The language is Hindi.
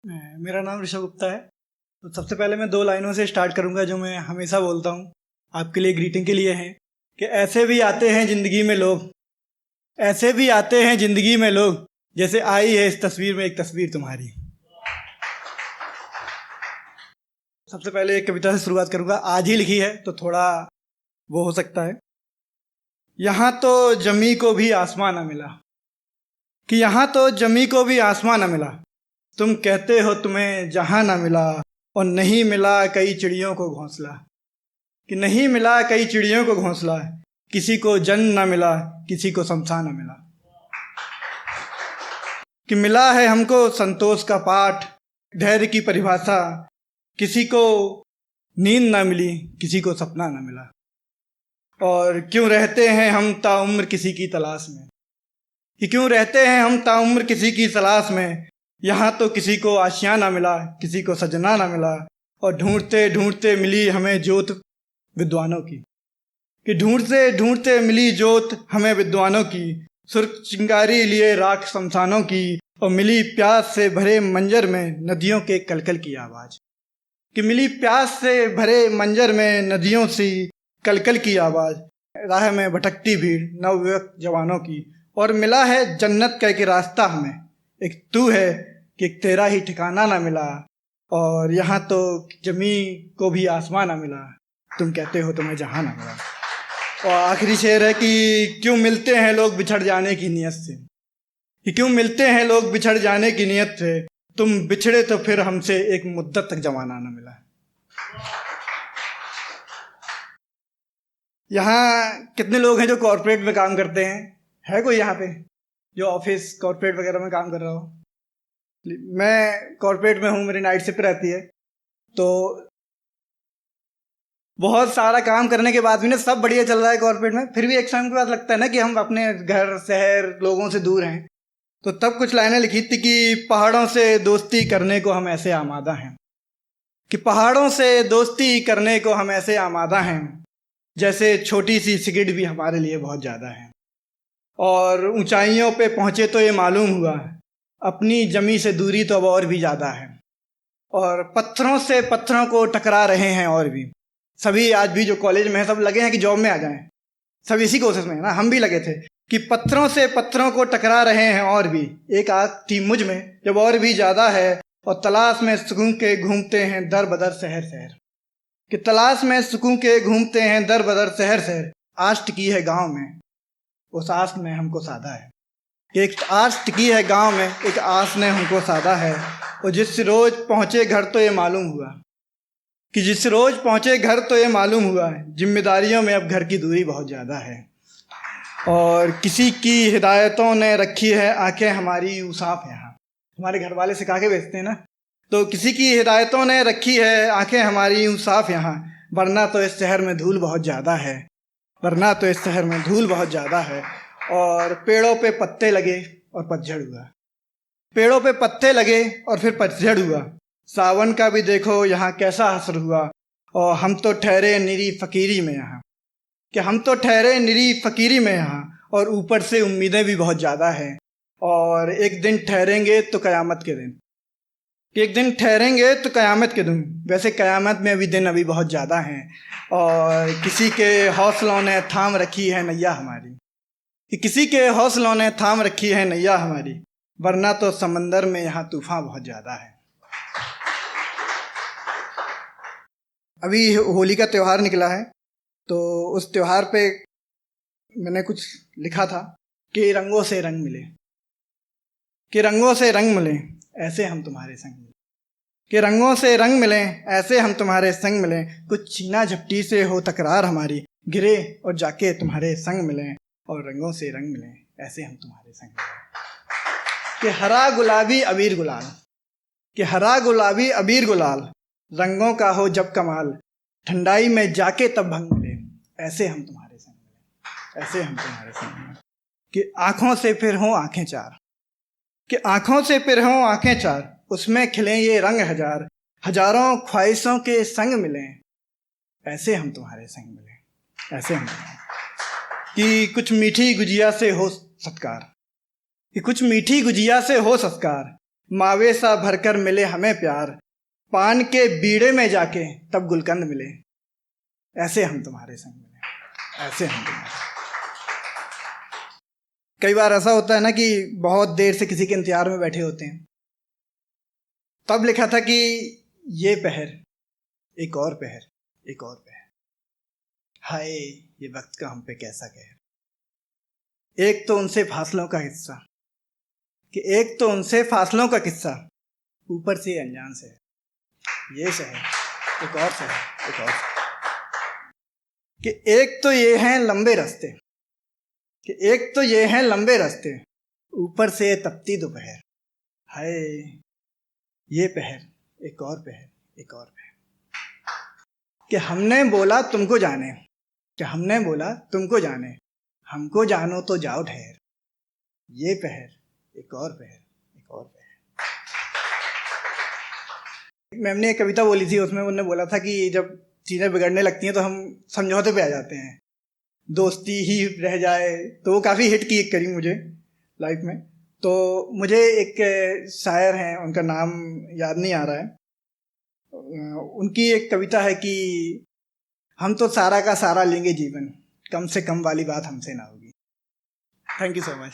मेरा नाम ऋषभ गुप्ता है। तो सबसे पहले मैं 2 लाइनों से स्टार्ट करूंगा जो मैं हमेशा बोलता हूँ, आपके लिए ग्रीटिंग के लिए हैं कि ऐसे भी आते हैं ज़िंदगी में लोग, ऐसे भी आते हैं ज़िंदगी में लोग, जैसे आई है इस तस्वीर में एक तस्वीर तुम्हारी। सबसे पहले एक कविता से शुरुआत करूंगा, आज ही लिखी है तो थोड़ा वो हो सकता है। यहाँ तो जमी को भी आसमान न मिला, कि यहाँ तो जमी को भी आसमान न मिला, तुम कहते हो तुम्हें जहां ना मिला, और नहीं मिला कई चिड़ियों को घोंसला, कि नहीं मिला कई चिड़ियों को घोंसला, किसी को जन्म ना मिला, किसी को शमशान ना मिला, कि मिला है हमको संतोष का पाठ, धैर्य की परिभाषा, किसी को नींद ना मिली, किसी को सपना ना मिला, और क्यों रहते हैं हम ताउम्र किसी की तलाश में, कि क्यों रहते हैं हम ताउम्र किसी की तलाश में, यहाँ तो किसी को आशियाँ ना मिला, किसी को सजना ना मिला, और ढूंढते ढूंढते मिली हमें जोत विद्वानों की, कि ढूंढते ढूंढते मिली जोत हमें विद्वानों की, सुर्ख चिंगारी लिए राख शमशानों की, और मिली प्यास से भरे मंजर में नदियों के कलकल की आवाज़, कि मिली प्यास से भरे मंजर में नदियों सी कलकल की आवाज़, राह में भटकती भीड़ नवयुवक जवानों की, और मिला है जन्नत का एक रास्ता हमें, एक तू है कि तेरा ही ठिकाना ना मिला, और यहाँ तो जमी को भी आसमान ना मिला, तुम कहते हो तुम्हें जहां ना मिला। और आखिरी शेर है कि क्यों मिलते हैं लोग बिछड़ जाने की नीयत से, कि क्यों मिलते हैं लोग बिछड़ जाने की नीयत से, तुम बिछड़े तो फिर हमसे एक मुद्दत तक जमाना ना मिला। यहाँ कितने लोग हैं जो कॉर्पोरेट में काम करते हैं? है कोई यहाँ पे जो ऑफिस कॉर्पोरेट वगैरह में काम कर रहा हो? मैं कॉर्पोरेट में हूँ, मेरी नाइट शिफ्ट रहती है, तो बहुत सारा काम करने के बाद भी ना सब बढ़िया चल रहा है कॉर्पोरेट में, फिर भी एक टाइम के बाद लगता है ना कि हम अपने घर शहर लोगों से दूर हैं। तो तब कुछ लाइनें लिखी थी कि पहाड़ों से दोस्ती करने को हम ऐसे आमादा हैं, कि पहाड़ों से दोस्ती करने को हम ऐसे आमादा हैं, जैसे छोटी सी सिगरेट भी हमारे लिए बहुत ज़्यादा है, और ऊंचाइयों पे पहुँचे तो ये मालूम हुआ अपनी जमी से दूरी तो अब और भी ज़्यादा है, और पत्थरों से पत्थरों को टकरा रहे हैं, और भी सभी आज भी जो कॉलेज में है सब लगे हैं कि जॉब में आ जाएं, सब इसी कोशिश में है ना, हम भी लगे थे कि पत्थरों से पत्थरों को टकरा रहे हैं, और भी एक आग थी मुझ में जब और भी ज़्यादा है, और तलाश में सुकून के घूमते हैं दर बदर शहर शहर, कि तलाश में सुकून के घूमते हैं दर बदर शहर शहर, आश टिकी है गाँव में उस आस में हमको साधा है, एक आस टिकी है गांव में एक आस ने हमको साधा है, और जिस रोज़ पहुँचे घर तो ये मालूम हुआ, कि जिस रोज़ पहुँचे घर तो ये मालूम हुआ जिम्मेदारियों में अब घर की दूरी बहुत ज़्यादा है, और किसी की हिदायतों ने रखी है आंखें हमारी यूं साफ यहाँ, हमारे घर वाले सिखा के भेजते हैं ना, तो किसी की हिदायतों ने रखी है आंखें हमारी यूं साफ यहाँ, वरना तो इस शहर में धूल बहुत ज़्यादा है, वरना तो इस शहर में धूल बहुत ज़्यादा है, और पेड़ों पे पत्ते लगे और पतझड़ हुआ, पेड़ों पे पत्ते लगे और फिर पतझड़ हुआ, सावन का भी देखो यहाँ कैसा असर हुआ, और हम तो ठहरे निरी फ़कीरी में यहाँ, कि हम तो ठहरे निरी फ़कीरी में यहाँ, और ऊपर से उम्मीदें भी बहुत ज़्यादा हैं, और एक दिन ठहरेंगे तो क़यामत के दिन, कि एक दिन ठहरेंगे तो क़यामत के दिन, वैसे क़यामत में भी दिन अभी बहुत ज़्यादा हैं, और किसी के हौसलों ने थाम रखी है नैया हमारी, कि किसी के हौसलों ने थाम रखी है नैया हमारी, वरना तो समंदर में यहाँ तूफान बहुत ज़्यादा है। अभी होली का त्यौहार निकला है, तो उस त्यौहार पे मैंने कुछ लिखा था कि रंगों से रंग मिले, कि रंगों से रंग मिले ऐसे हम तुम्हारे संग मिले, कि रंगों से रंग मिले ऐसे हम तुम्हारे संग मिले, कुछ छीना झपटी से हो तकरार हमारी, गिरे और जाके तुम्हारे संग मिले, और रंगों से रंग मिले ऐसे हम तुम्हारे संग मिले, कि हरा गुलाबी अबीर गुलाल, कि हरा गुलाबी अबीर गुलाल, रंगों का हो जब कमाल, ठंडाई में जाके तब भंग मिले ऐसे हम तुम्हारे संग मिले, ऐसे हम तुम्हारे संग मिले, कि आँखों से फिर हों आँखें चार, कि आँखों से फिर हों आँखें चार, उसमें खिलें ये रंग हजार, हजारों ख्वाहिशों के संग मिलें ऐसे हम तुम्हारे संग मिले, ऐसे हम तुम्हारे, कि कुछ मीठी गुजिया से हो सत्कार, कि कुछ मीठी गुजिया से हो सत्कार, मावे सा भरकर मिले हमें प्यार, पान के बीड़े में जाके तब गुलकंद मिले। ऐसे हम तुम्हारे संग मिले, ऐसे हम तुम्हारे। कई बार ऐसा होता है ना कि बहुत देर से किसी के इंतजार में बैठे होते हैं, तब लिखा था कि ये पहर एक और पहर, एक और पहर, हाय ये वक्त का हम पे कैसा कहर। एक तो उनसे फासलों का हिस्सा, कि एक तो उनसे फासलों का किस्सा, ऊपर से अनजान से ये शहर एक और शहर, एक और शहर। कि एक तो ये हैं लंबे रास्ते, कि एक तो ये हैं लंबे रास्ते, ऊपर से तपती दोपहर, हाय ये पहर एक और पहर, एक और पहर। कि हमने बोला तुमको जाने, कि हमने बोला तुमको जाने, हमको जानो तो जाओ ठहर, ये पहर एक और पहर, एक और पहर। मैम ने एक कविता बोली थी, उसमें उन्होंने बोला था कि जब चीज़ें बिगड़ने लगती हैं तो हम समझौते पे आ जाते हैं, दोस्ती ही रह जाए। तो वो काफ़ी हिट की करी मुझे लाइफ में। तो मुझे एक शायर हैं, उनका नाम याद नहीं आ रहा है, उनकी एक कविता है कि हम तो सारा का सारा लेंगे जीवन, कम से कम वाली बात हमसे ना होगी। Thank you so much.